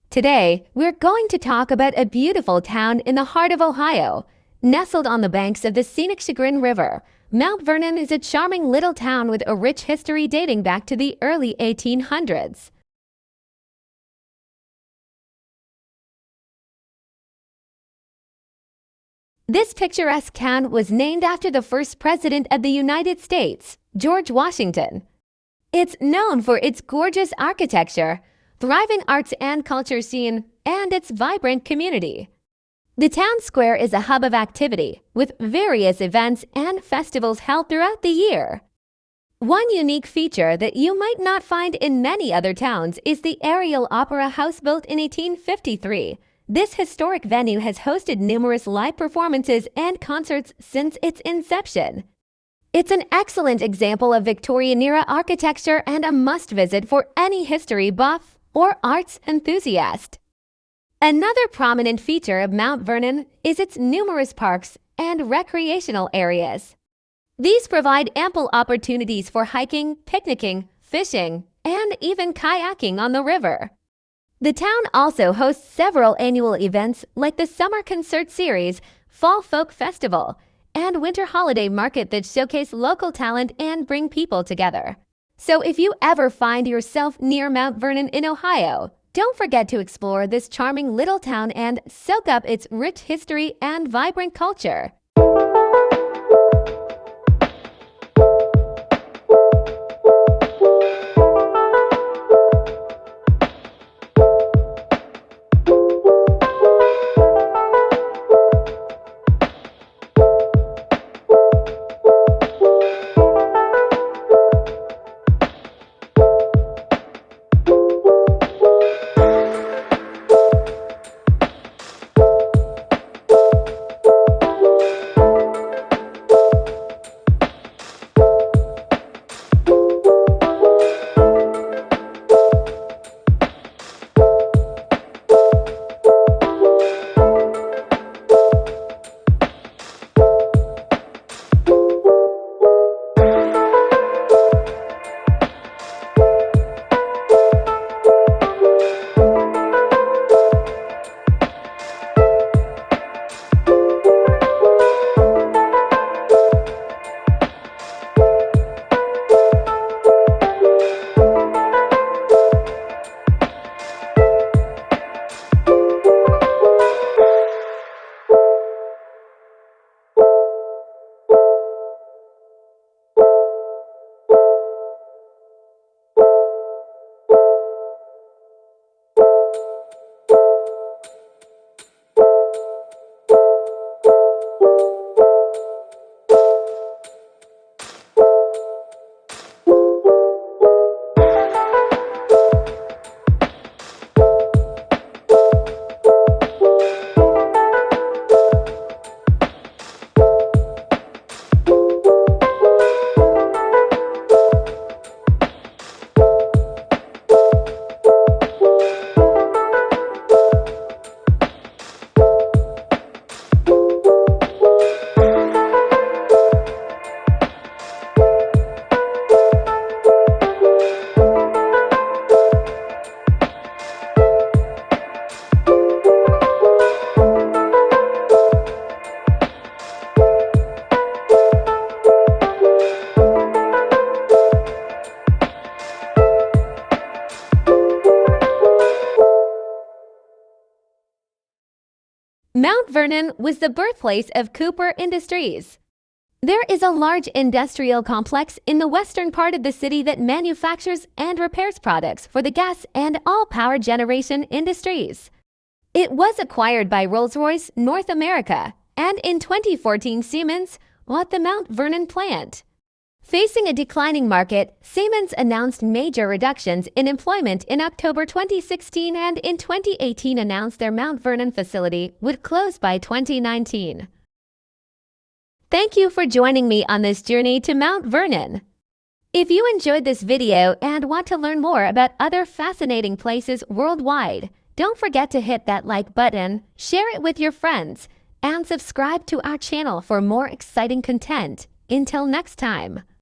Today, we're going to talk about a beautiful town in the heart of Ohio. Nestled on the banks of the scenic Chagrin River, Mount Vernon is a charming little town with a rich history dating back to the early 1800s. This picturesque town was named after the first president of the United States, George Washington. It's known for its gorgeous architecture, thriving arts and culture scene, and its vibrant community. The town square is a hub of activity, with various events and festivals held throughout the year. One unique feature that you might not find in many other towns is the Ariel Opera House built in 1853. This historic venue has hosted numerous live performances and concerts since its inception. It's an excellent example of Victorian-era architecture and a must-visit for any history buff or arts enthusiast. Another prominent feature of Mount Vernon is its numerous parks and recreational areas. These provide ample opportunities for hiking, picnicking, fishing, and even kayaking on the river. The town also hosts several annual events like the Summer Concert Series, Fall Folk Festival, and Winter Holiday Market that showcase local talent and bring people together. So if you ever find yourself near Mount Vernon in Ohio, don't forget to explore this charming little town and soak up its rich history and vibrant culture. Mount Vernon was the birthplace of Cooper Industries. There is a large industrial complex in the western part of the city that manufactures and repairs products for the gas and all power generation industries. It was acquired by Rolls-Royce North America, and in 2014 Siemens bought the Mount Vernon plant. Facing a declining market, Siemens announced major reductions in employment in October 2016 and in 2018 announced their Mount Vernon facility would close by 2019. Thank you for joining me on this journey to Mount Vernon. If you enjoyed this video and want to learn more about other fascinating places worldwide, don't forget to hit that like button, share it with your friends, and subscribe to our channel for more exciting content. Until next time.